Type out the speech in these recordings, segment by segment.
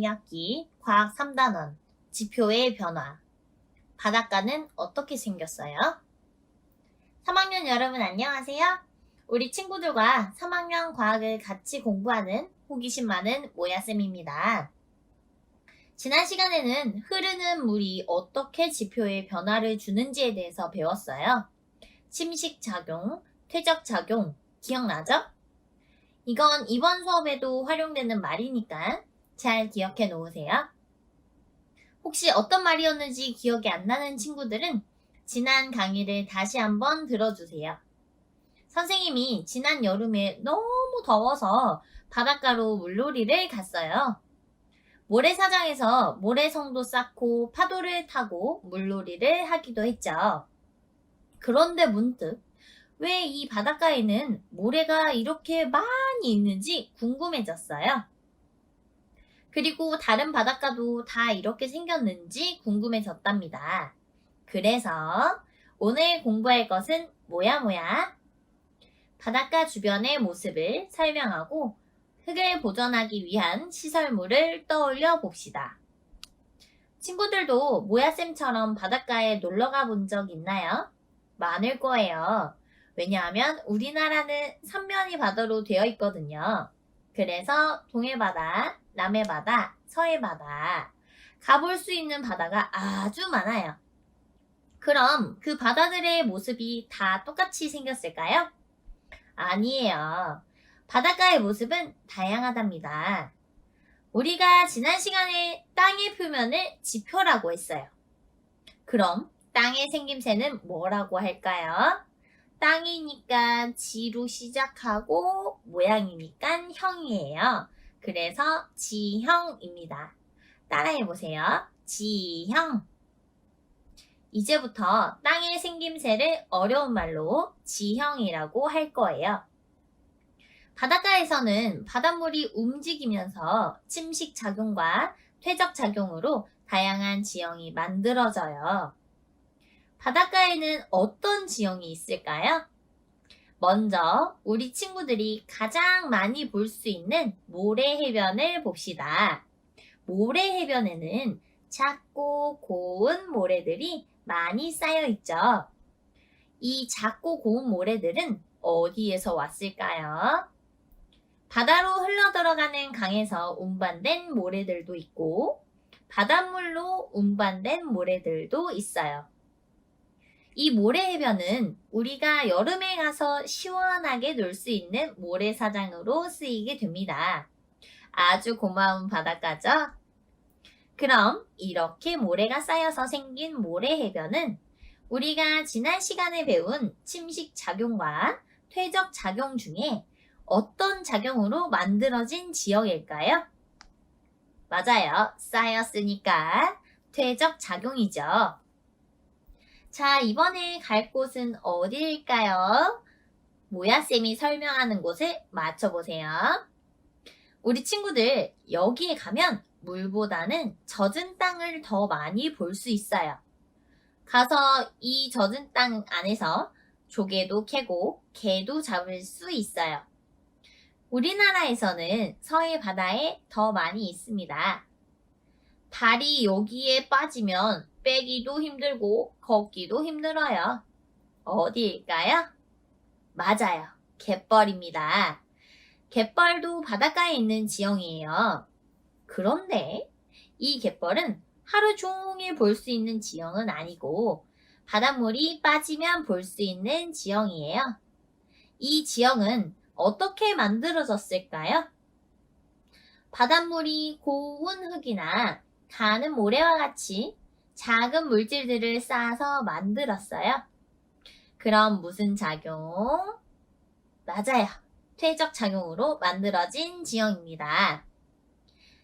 1학기 과학 3단원 지표의 변화. 바닷가는 어떻게 생겼어요? 3학년 여러분 안녕하세요. 우리 친구들과 3학년 과학을 같이 공부하는 호기심 많은 모야쌤입니다. 지난 시간에는 흐르는 물이 어떻게 지표에 변화를 주는지에 대해서 배웠어요. 침식작용, 퇴적작용 기억나죠? 이건 이번 수업에도 활용되는 말이니까 잘 기억해 놓으세요. 혹시 어떤 말이었는지 기억이 안 나는 친구들은 지난 강의를 다시 한번 들어주세요. 선생님이 지난 여름에 너무 더워서 바닷가로 물놀이를 갔어요. 모래사장에서 모래성도 쌓고 파도를 타고 물놀이를 하기도 했죠. 그런데 문득 왜 이 바닷가에는 모래가 이렇게 많이 있는지 궁금해졌어요. 그리고 다른 바닷가도 다 이렇게 생겼는지 궁금해졌답니다. 그래서 오늘 공부할 것은 뭐야? 바닷가 주변의 모습을 설명하고 흙을 보존하기 위한 시설물을 떠올려 봅시다. 친구들도 모야쌤처럼 바닷가에 놀러가 본 적 있나요? 많을 거예요. 왜냐하면 우리나라는 삼면이 바다로 되어 있거든요. 그래서 동해바다, 남해바다, 서해바다 가볼 수 있는 바다가 아주 많아요. 그럼 그 바다들의 모습이 다 똑같이 생겼을까요? 아니에요. 바닷가의 모습은 다양하답니다. 우리가 지난 시간에 땅의 표면을 지표라고 했어요. 그럼 땅의 생김새는 뭐라고 할까요? 땅이니까 지로 시작하고 모양이니까 형이에요. 그래서 지형입니다. 따라해보세요. 지형. 이제부터 땅의 생김새를 어려운 말로 지형이라고 할 거예요. 바닷가에서는 바닷물이 움직이면서 침식작용과 퇴적작용으로 다양한 지형이 만들어져요. 바닷가에는 어떤 지형이 있을까요? 먼저 우리 친구들이 가장 많이 볼 수 있는 모래해변을 봅시다. 모래해변에는 작고 고운 모래들이 많이 쌓여 있죠. 이 작고 고운 모래들은 어디에서 왔을까요? 바다로 흘러들어가는 강에서 운반된 모래들도 있고 바닷물로 운반된 모래들도 있어요. 이 모래해변은 우리가 여름에 가서 시원하게 놀 수 있는 모래사장으로 쓰이게 됩니다. 아주 고마운 바닷가죠? 그럼 이렇게 모래가 쌓여서 생긴 모래해변은 우리가 지난 시간에 배운 침식작용과 퇴적작용 중에 어떤 작용으로 만들어진 지역일까요? 맞아요. 쌓였으니까 퇴적작용이죠. 자, 이번에 갈 곳은 어디일까요? 모야쌤이 설명하는 곳을 맞춰보세요. 우리 친구들 여기에 가면 물보다는 젖은 땅을 더 많이 볼 수 있어요. 가서 이 젖은 땅 안에서 조개도 캐고 게도 잡을 수 있어요. 우리나라에서는 서해 바다에 더 많이 있습니다. 발이 여기에 빠지면 빼기도 힘들고 걷기도 힘들어요. 어디일까요? 맞아요. 갯벌입니다. 갯벌도 바닷가에 있는 지형이에요. 그런데 이 갯벌은 하루 종일 볼 수 있는 지형은 아니고 바닷물이 빠지면 볼 수 있는 지형이에요. 이 지형은 어떻게 만들어졌을까요? 바닷물이 고운 흙이나 가는 모래와 같이 작은 물질들을 쌓아서 만들었어요. 그럼 무슨 작용? 맞아요. 퇴적작용으로 만들어진 지형입니다.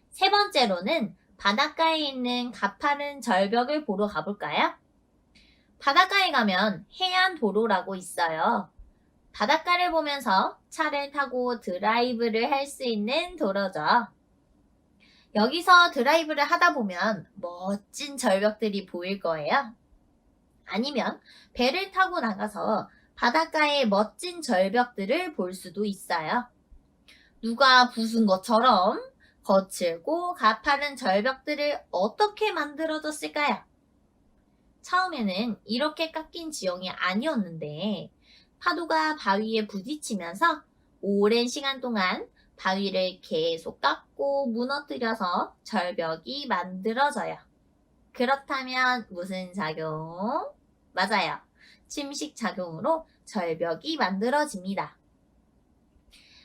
세 번째로는 바닷가에 있는 가파른 절벽을 보러 가볼까요? 바닷가에 가면 해안도로라고 있어요. 바닷가를 보면서 차를 타고 드라이브를 할 수 있는 도로죠. 여기서 드라이브를 하다 보면 멋진 절벽들이 보일 거예요. 아니면 배를 타고 나가서 바닷가의 멋진 절벽들을 볼 수도 있어요. 누가 부순 것처럼 거칠고 가파른 절벽들을 어떻게 만들어졌을까요? 처음에는 이렇게 깎인 지형이 아니었는데 파도가 바위에 부딪히면서 오랜 시간 동안 바위를 계속 깎고 무너뜨려서 절벽이 만들어져요. 그렇다면 무슨 작용? 맞아요. 침식 작용으로 절벽이 만들어집니다.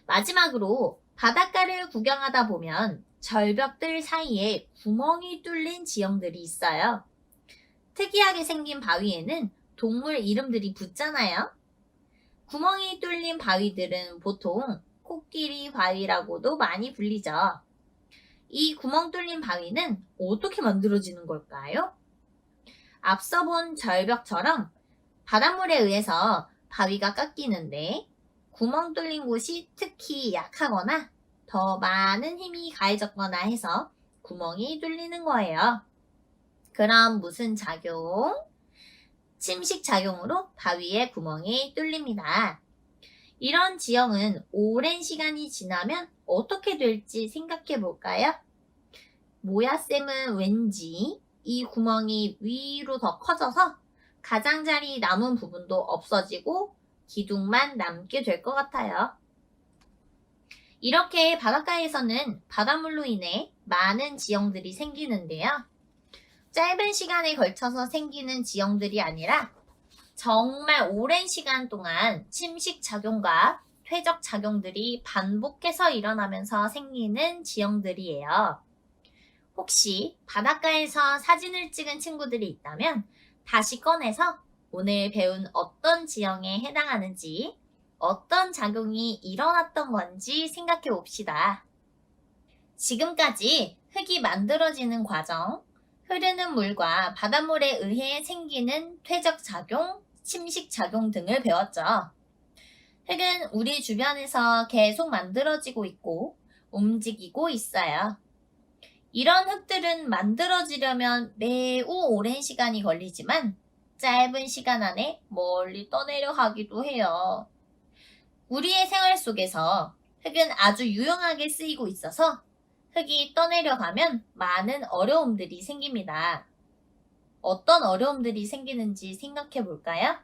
마지막으로 바닷가를 구경하다 보면 절벽들 사이에 구멍이 뚫린 지형들이 있어요. 특이하게 생긴 바위에는 동물 이름들이 붙잖아요. 구멍이 뚫린 바위들은 보통 코끼리 바위라고도 많이 불리죠. 이 구멍 뚫린 바위는 어떻게 만들어지는 걸까요? 앞서 본 절벽처럼 바닷물에 의해서 바위가 깎이는데 구멍 뚫린 곳이 특히 약하거나 더 많은 힘이 가해졌거나 해서 구멍이 뚫리는 거예요. 그럼 무슨 작용? 침식 작용으로 바위에 구멍이 뚫립니다. 이런 지형은 오랜 시간이 지나면 어떻게 될지 생각해 볼까요? 모야쌤은 왠지 이 구멍이 위로 더 커져서 가장자리 남은 부분도 없어지고 기둥만 남게 될 것 같아요. 이렇게 바닷가에서는 바닷물로 인해 많은 지형들이 생기는데요. 짧은 시간에 걸쳐서 생기는 지형들이 아니라 정말 오랜 시간 동안 침식 작용과 퇴적 작용들이 반복해서 일어나면서 생기는 지형들이에요. 혹시 바닷가에서 사진을 찍은 친구들이 있다면 다시 꺼내서 오늘 배운 어떤 지형에 해당하는지, 어떤 작용이 일어났던 건지 생각해 봅시다. 지금까지 흙이 만들어지는 과정, 흐르는 물과 바닷물에 의해 생기는 퇴적 작용, 침식 작용 등을 배웠죠. 흙은 우리 주변에서 계속 만들어지고 있고 움직이고 있어요. 이런 흙들은 만들어지려면 매우 오랜 시간이 걸리지만 짧은 시간 안에 멀리 떠내려 가기도 해요. 우리의 생활 속에서 흙은 아주 유용하게 쓰이고 있어서 흙이 떠내려가면 많은 어려움들이 생깁니다. 어떤 어려움들이 생기는지 생각해 볼까요?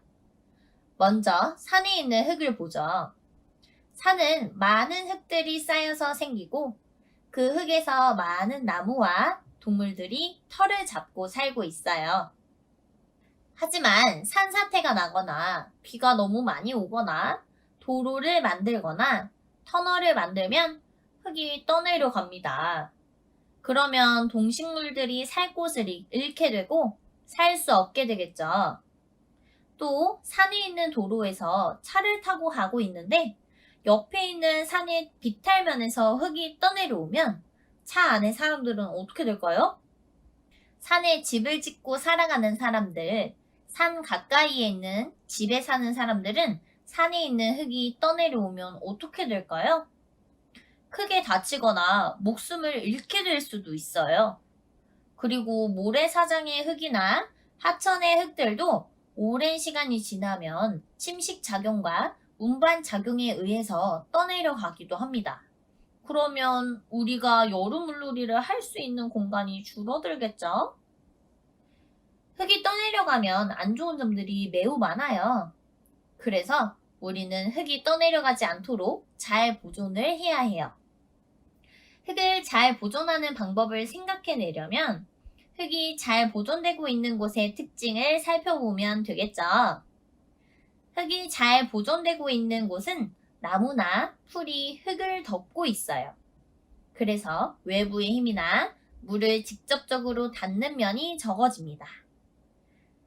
먼저 산에 있는 흙을 보죠. 산은 많은 흙들이 쌓여서 생기고 그 흙에서 많은 나무와 동물들이 털을 잡고 살고 있어요. 하지만 산사태가 나거나 비가 너무 많이 오거나 도로를 만들거나 터널을 만들면 흙이 떠내려 갑니다. 그러면 동식물들이 살 곳을 잃게 되고 살 수 없게 되겠죠. 또 산에 있는 도로에서 차를 타고 가고 있는데 옆에 있는 산의 비탈면에서 흙이 떠내려오면 차 안의 사람들은 어떻게 될까요? 산에 집을 짓고 살아가는 사람들, 산 가까이에 있는 집에 사는 사람들은 산에 있는 흙이 떠내려오면 어떻게 될까요? 크게 다치거나 목숨을 잃게 될 수도 있어요. 그리고 모래사장의 흙이나 하천의 흙들도 오랜 시간이 지나면 침식작용과 운반작용에 의해서 떠내려 가기도 합니다. 그러면 우리가 여름물놀이를 할 수 있는 공간이 줄어들겠죠? 흙이 떠내려가면 안 좋은 점들이 매우 많아요. 그래서 우리는 흙이 떠내려가지 않도록 잘 보존을 해야 해요. 흙을 잘 보존하는 방법을 생각해내려면 흙이 잘 보존되고 있는 곳의 특징을 살펴보면 되겠죠. 흙이 잘 보존되고 있는 곳은 나무나 풀이 흙을 덮고 있어요. 그래서 외부의 힘이나 물을 직접적으로 닿는 면이 적어집니다.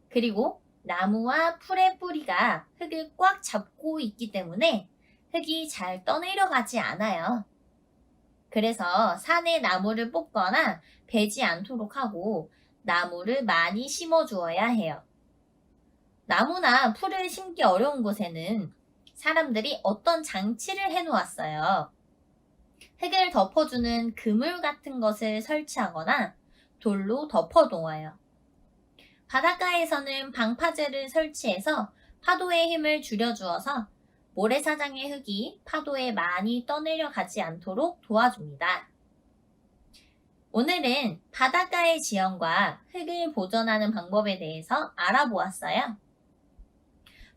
그리고 나무와 풀의 뿌리가 흙을 꽉 잡고 있기 때문에 흙이 잘 떠내려가지 않아요. 그래서 산에 나무를 뽑거나 베지 않도록 하고 나무를 많이 심어 주어야 해요. 나무나 풀을 심기 어려운 곳에는 사람들이 어떤 장치를 해놓았어요. 흙을 덮어주는 그물 같은 것을 설치하거나 돌로 덮어놓아요. 바닷가에서는 방파제를 설치해서 파도의 힘을 줄여주어서 모래사장의 흙이 파도에 많이 떠내려가지 않도록 도와줍니다. 오늘은 바닷가의 지형과 흙을 보존하는 방법에 대해서 알아보았어요.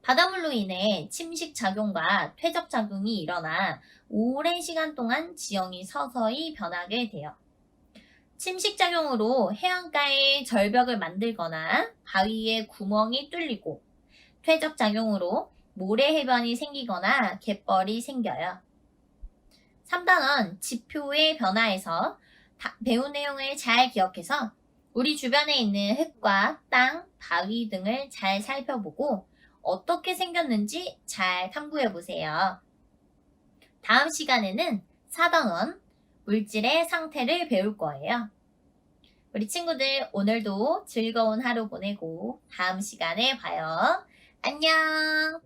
바닷물로 인해 침식작용과 퇴적작용이 일어나 오랜 시간 동안 지형이 서서히 변하게 돼요. 침식작용으로 해안가에 절벽을 만들거나 바위에 구멍이 뚫리고, 퇴적작용으로 모래해변이 생기거나 갯벌이 생겨요. 3단원 지표의 변화에서 배운 내용을 잘 기억해서 우리 주변에 있는 흙과 땅, 바위 등을 잘 살펴보고 어떻게 생겼는지 잘 탐구해 보세요. 다음 시간에는 4단원 물질의 상태를 배울 거예요. 우리 친구들 오늘도 즐거운 하루 보내고 다음 시간에 봐요. 안녕!